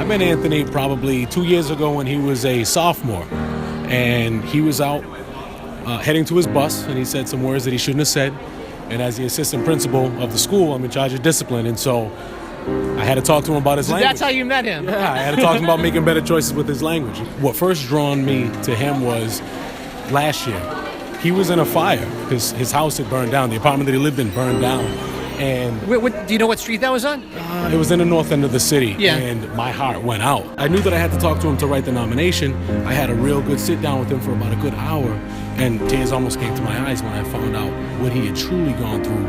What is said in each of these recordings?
met Anthony probably 2 years ago when he was a sophomore, and he was out heading to his bus, and he said some words that he shouldn't have said. And as the assistant principal of the school, I'm in charge of discipline, and so I had to talk to him about his language. That's how you met him? Yeah, I had to talk to him about making better choices with his language. What first drawn me to him was last year. He was in a fire. His house had burned down. The apartment that he lived in burned down. And do you know what street that was on? It was in the north end of the city, yeah. And my heart went out. I knew that I had to talk to him to write the nomination. I had a real good sit down with him for about a good hour, and tears almost came to my eyes when I found out what he had truly gone through,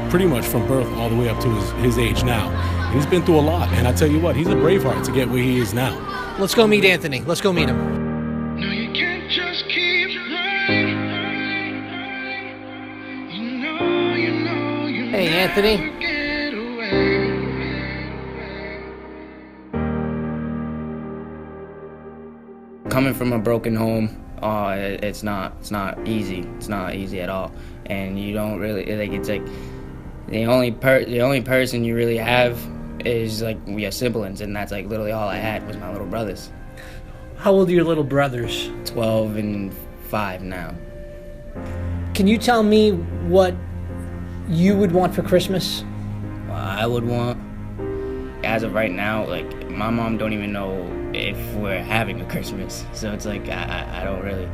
pretty much from birth all the way up to his age now. And he's been through a lot, and I tell you what, he's a braveheart to get where he is now. Let's go meet Anthony. Let's go meet him. No, you can't just keep running. Hey, Anthony. Coming from a broken home, it's not easy. It's not easy at all, and you don't really it's like the only person you really have is like we have siblings, and that's like literally all I had was my little brothers. How old are your little brothers? 12 and 5 now. Can you tell me what you would want for Christmas? Well, I would want, as of right now, like my mom don't even know if we're having a Christmas, so it's like I don't really,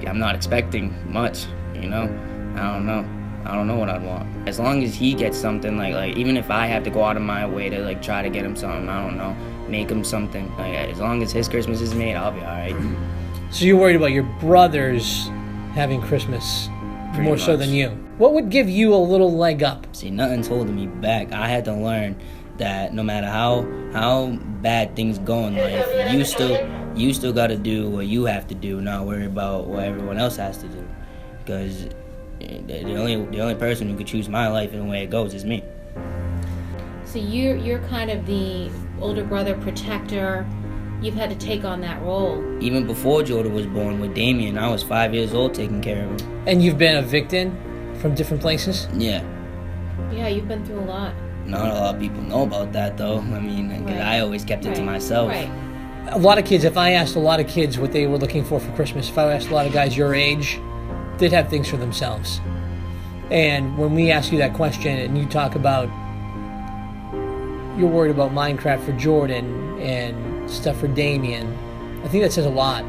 I'm not expecting much, you know. I don't know what I'd want. As long as he gets something, like even if I have to go out of my way to like try to get him something, I don't know, make him something. Like as long as his Christmas is made, I'll be all right. So you're worried about your brothers having Christmas Pretty more much. so than you. What would give you a little leg up? See, nothing's holding me back. I had to learn that no matter how bad things go in life, you still got to do what you have to do, not worry about what everyone else has to do. Because the only person who could choose my life and the way it goes is me. So you're kind of the older brother protector. You've had to take on that role. Even before Jordan was born with Damien, I was 5 years old taking care of him. And you've been evicted from different places? Yeah. Yeah, you've been through a lot. Not a lot of people know about that, though. I mean, 'cause Right. I always kept it to myself. Right. A lot of kids, if I asked a lot of kids what they were looking for Christmas, if I asked a lot of guys your age, they'd have things for themselves. And when we ask you that question and you talk about you're worried about Minecraft for Jordan and stuff for Damien, I think that says a lot,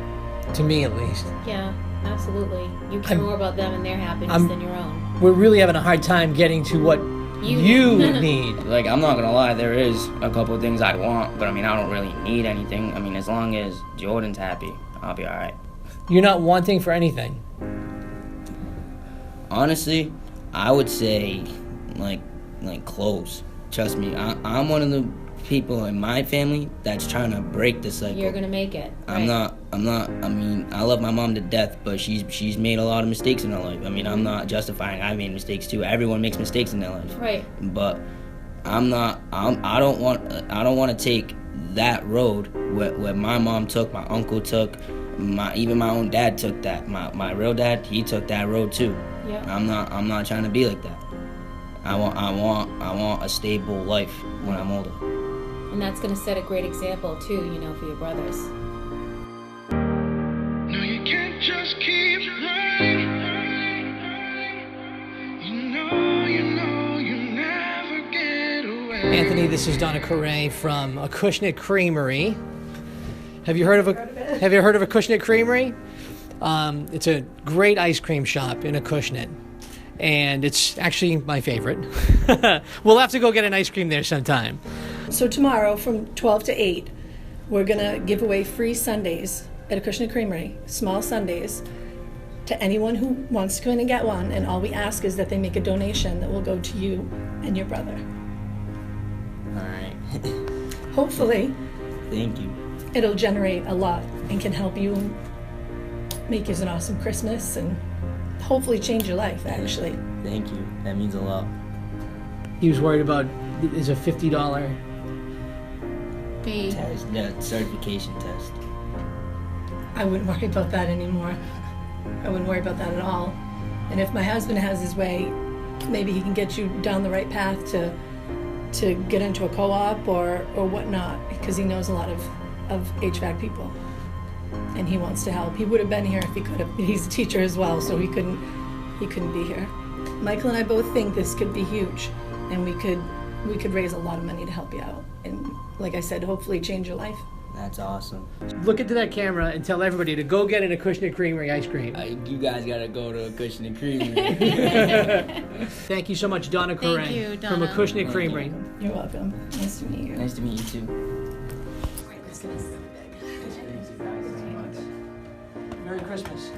to me at least. Yeah, absolutely. You care more about them and their happiness than your own. We're really having a hard time getting to what you need. Like, I'm not gonna lie, there is a couple of things I want, but I mean, I don't really need anything. I mean, as long as Jordan's happy, I'll be all right. You're not wanting for anything. Honestly, I would say, like clothes. Trust me, I'm one of the people in my family that's trying to break the cycle. You're gonna make it. I'm not, I mean, I love my mom to death, but she's made a lot of mistakes in her life. I mean, I'm not justifying, I made mistakes too. Everyone makes mistakes in their life. Right. But I don't want to take that road where my mom took, my uncle took, even my own dad took that. My real dad, he took that road too. Yeah. I'm not trying to be like that. I want a stable life when I'm older. And that's gonna set a great example too, you know, for your brothers. No, you can't just keep running. You never get away. Anthony, this is Donna Correa from Acushnet Creamery. Have you heard of Acushnet Creamery? It's a great ice cream shop in Acushnet, and it's actually my favorite. We'll have to go get an ice cream there sometime. So tomorrow from 12 to 8, we're going to give away free sundaes at Acushnet Creamery, small sundaes, to anyone who wants to come in and get one. And all we ask is that they make a donation that will go to you and your brother. All right. Hopefully, Thank you. it'll generate a lot and can help you make yours an awesome Christmas and hopefully change your life, actually. Thank you. That means a lot. He was worried about is a $50 Fee. Test, the certification test. I wouldn't worry about that anymore. I wouldn't worry about that at all. And if my husband has his way, maybe he can get you down the right path to to get into a co-op or whatnot, because he knows a lot of HVAC people. And he wants to help. He would have been here if he could have. He's a teacher as well, so he couldn't be here. Michael and I both think this could be huge, and we could raise a lot of money to help you out. And like I said, hopefully change your life. That's awesome. Look into that camera and tell everybody to go get an Acushnet Creamery ice cream. You guys gotta go to Acushnet Creamery. Thank you so much, Donna Corain. Thank you, Donna. From Acushnet Creamery. You're welcome. Nice to meet you. Nice to meet you too. Merry Christmas.